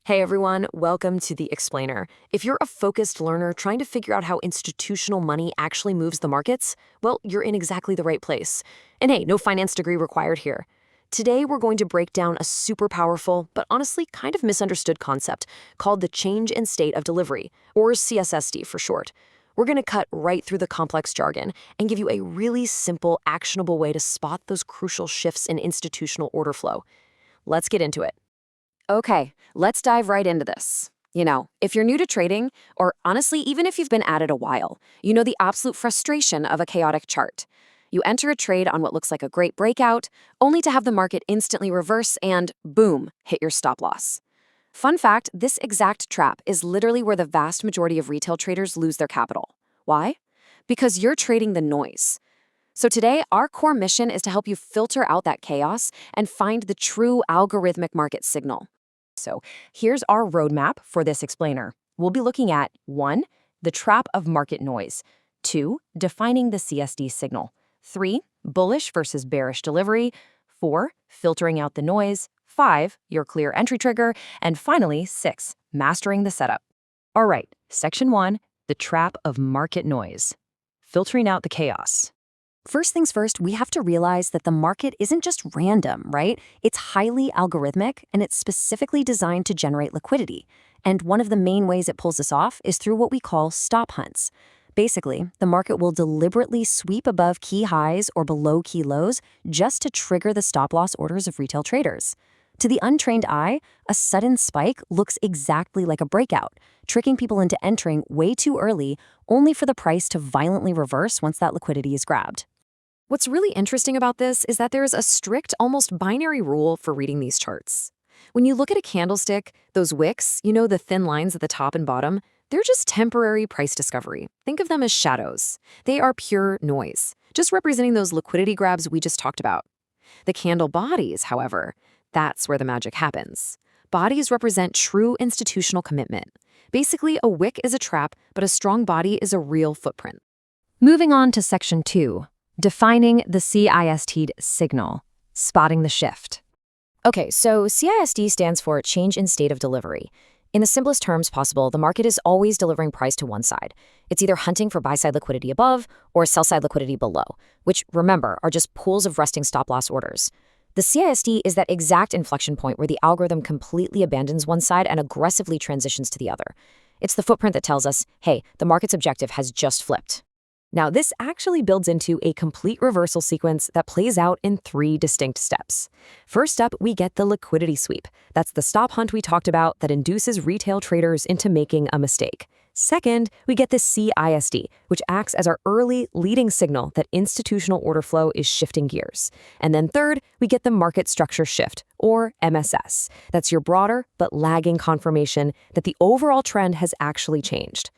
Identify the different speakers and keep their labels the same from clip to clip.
Speaker 1: Hey everyone, welcome to The Explainer. If you're a focused learner trying to figure out how institutional money actually moves the markets, well, you're in exactly the right place. And hey, no finance degree required here. Today, we're going to break down a super powerful, but honestly kind of misunderstood concept called the change in state of delivery, or CISD for short. We're going to cut right through the complex jargon and give you a really simple, actionable way to spot those crucial shifts in institutional order flow. Let's get into it. Okay, let's dive right into this. If you're new to trading, or honestly, even if you've been at it a while, you know the absolute frustration of a chaotic chart. You enter a trade on what looks like a great breakout, only to have the market instantly reverse and, boom, hit your stop loss. Fun fact, this exact trap is literally where the vast majority of retail traders lose their capital. Why? Because you're trading the noise. So today, our core mission is to help you filter out that chaos and find the true algorithmic market signal. So here's our roadmap for this explainer. We'll be looking at 1. The trap of market noise. 2. Defining the CSD signal. 3. Bullish versus bearish delivery. 4. Filtering out the noise. 5. Your clear entry trigger. And finally, 6. Mastering the setup. All right, section 1. The trap of market noise. Filtering out the chaos. First things first, we have to realize that the market isn't just random, right? It's highly algorithmic, and it's specifically designed to generate liquidity. And one of the main ways it pulls this off is through what we call stop hunts. Basically, the market will deliberately sweep above key highs or below key lows just to trigger the stop-loss orders of retail traders. To the untrained eye, a sudden spike looks exactly like a breakout, tricking people into entering way too early, only for the price to violently reverse once that liquidity is grabbed. What's really interesting about this is that there is a strict, almost binary rule for reading these charts. When you look at a candlestick, those wicks, the thin lines at the top and bottom, they're just temporary price discovery. Think of them as shadows. They are pure noise, just representing those liquidity grabs we just talked about. The candle bodies, however, that's where the magic happens. Bodies represent true institutional commitment. Basically, a wick is a trap, but a strong body is a real footprint. Moving on to section 2. Defining the CISD signal, spotting the shift. Okay, so CISD stands for change in state of delivery. In the simplest terms possible, the market is always delivering price to one side. It's either hunting for buy-side liquidity above or sell-side liquidity below, which, remember, are just pools of resting stop-loss orders. The CISD is that exact inflection point where the algorithm completely abandons one side and aggressively transitions to the other. It's the footprint that tells us, hey, the market's objective has just flipped. Now, this actually builds into a complete reversal sequence that plays out in 3 distinct steps. First up, we get the liquidity sweep. That's the stop hunt we talked about that induces retail traders into making a mistake. Second, we get the CISD, which acts as our early leading signal that institutional order flow is shifting gears. And then third, we get the market structure shift, or MSS. That's your broader but lagging confirmation that the overall trend has actually changed.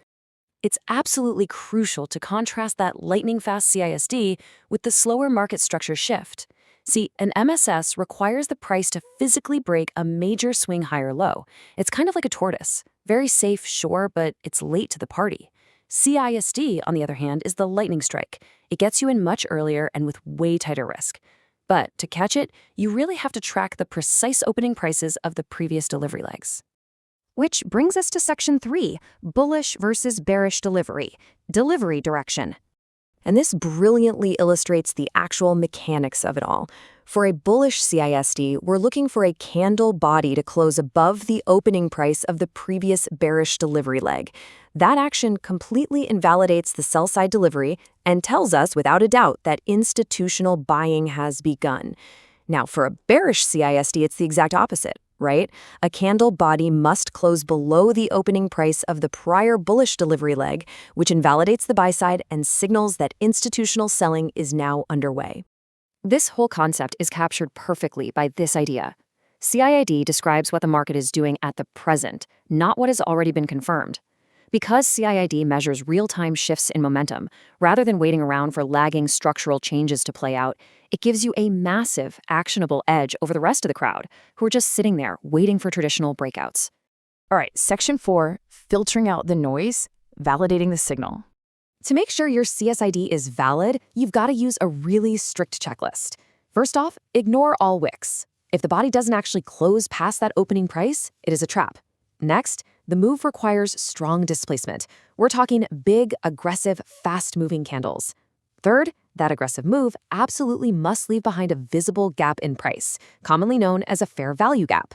Speaker 1: It's absolutely crucial to contrast that lightning-fast CISD with the slower market structure shift. See, an MSS requires the price to physically break a major swing high or low. It's kind of like a tortoise. Very safe, sure, but it's late to the party. CISD, on the other hand, is the lightning strike. It gets you in much earlier and with way tighter risk. But to catch it, you really have to track the precise opening prices of the previous delivery legs. Which brings us to section 3, bullish versus bearish delivery direction. And this brilliantly illustrates the actual mechanics of it all. For a bullish CISD, we're looking for a candle body to close above the opening price of the previous bearish delivery leg. That action completely invalidates the sell-side delivery and tells us without a doubt that institutional buying has begun. Now, for a bearish CISD, it's the exact opposite. Right? A candle body must close below the opening price of the prior bullish delivery leg, which invalidates the buy side and signals that institutional selling is now underway. This whole concept is captured perfectly by this idea. CISD describes what the market is doing at the present, not what has already been confirmed. Because CISD measures real-time shifts in momentum, rather than waiting around for lagging structural changes to play out, it gives you a massive, actionable edge over the rest of the crowd, who are just sitting there waiting for traditional breakouts. All right, section 4, filtering out the noise, validating the signal. To make sure your CISD is valid, you've got to use a really strict checklist. First off, ignore all wicks. If the body doesn't actually close past that opening price, it is a trap. Next, the move requires strong displacement. We're talking big, aggressive, fast-moving candles. Third, that aggressive move absolutely must leave behind a visible gap in price, commonly known as a fair value gap.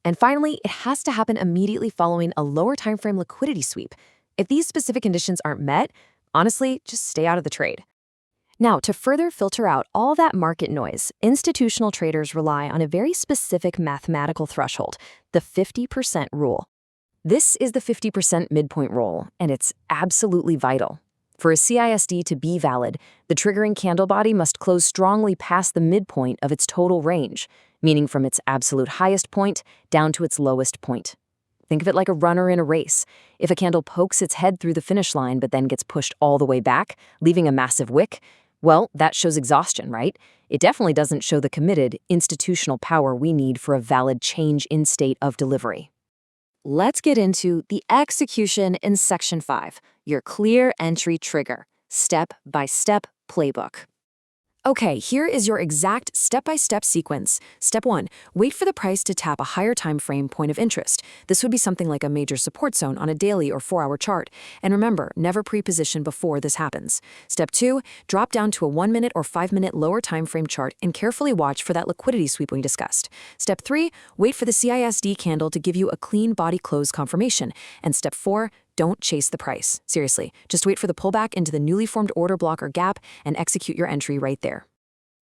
Speaker 1: And finally, it has to happen immediately following a lower timeframe liquidity sweep. If these specific conditions aren't met, honestly, just stay out of the trade. Now, to further filter out all that market noise, institutional traders rely on a very specific mathematical threshold, the 50% rule. This is the 50% midpoint rule, and it's absolutely vital. For a CISD to be valid, the triggering candle body must close strongly past the midpoint of its total range, meaning from its absolute highest point down to its lowest point. Think of it like a runner in a race. If a candle pokes its head through the finish line but then gets pushed all the way back, leaving a massive wick, well, that shows exhaustion, right? It definitely doesn't show the committed, institutional power we need for a valid change in state of delivery. Let's get into the execution in Section 5, your clear entry trigger, step-by-step playbook. Okay, here is your exact step-by-step sequence. Step 1, wait for the price to tap a higher time frame point of interest. This would be something like a major support zone on a daily or 4-hour chart. And remember, never pre-position before this happens. Step 2, drop down to a 1-minute or 5-minute lower time frame chart and carefully watch for that liquidity sweep we discussed. Step 3, wait for the CISD candle to give you a clean body close confirmation. And step 4, don't chase the price. Seriously, just wait for the pullback into the newly formed order block or gap and execute your entry right there.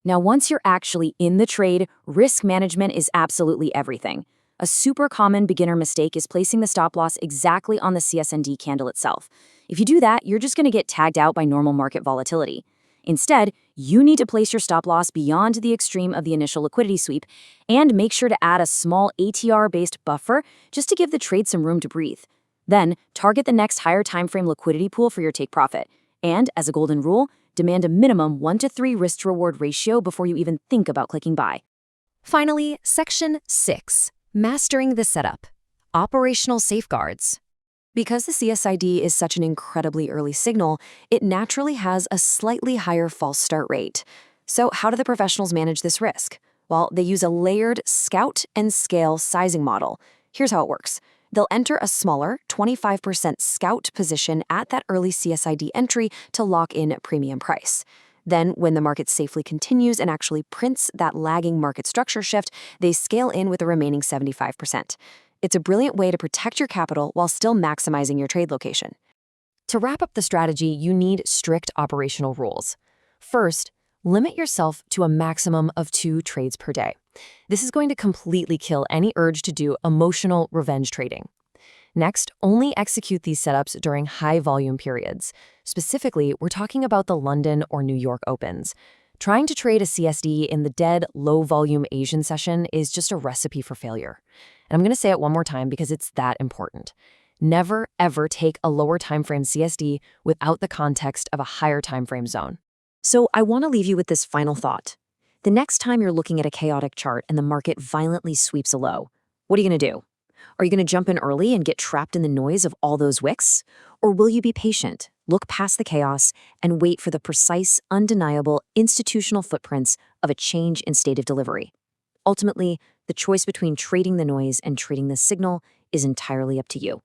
Speaker 1: Now, once you're actually in the trade, risk management is absolutely everything. A super common beginner mistake is placing the stop loss exactly on the CSND candle itself. If you do that, you're just going to get tagged out by normal market volatility. Instead, you need to place your stop loss beyond the extreme of the initial liquidity sweep and make sure to add a small ATR-based buffer just to give the trade some room to breathe. Then, target the next higher timeframe liquidity pool for your take profit. And, as a golden rule, demand a minimum 1-to-3 risk-to-reward ratio before you even think about clicking buy. Finally, Section 6, Mastering the Setup, Operational Safeguards. Because the CSID is such an incredibly early signal, it naturally has a slightly higher false start rate. So how do the professionals manage this risk? Well, they use a layered scout and scale sizing model. Here's how it works. They'll enter a smaller 25% scout position at that early CSID entry to lock in a premium price. Then, when the market safely continues and actually prints that lagging market structure shift, they scale in with the remaining 75%. It's a brilliant way to protect your capital while still maximizing your trade location. To wrap up the strategy, you need strict operational rules. First, limit yourself to a maximum of 2 trades per day. This is going to completely kill any urge to do emotional revenge trading. Next, only execute these setups during high volume periods. Specifically, we're talking about the London or New York Opens. Trying to trade a CSD in the dead, low-volume Asian session is just a recipe for failure. And I'm going to say it one more time because it's that important. Never, ever take a lower timeframe CSD without the context of a higher timeframe zone. So I want to leave you with this final thought. The next time you're looking at a chaotic chart and the market violently sweeps a low, what are you going to do? Are you going to jump in early and get trapped in the noise of all those wicks? Or will you be patient, look past the chaos, and wait for the precise, undeniable institutional footprints of a change in state of delivery? Ultimately, the choice between trading the noise and trading the signal is entirely up to you.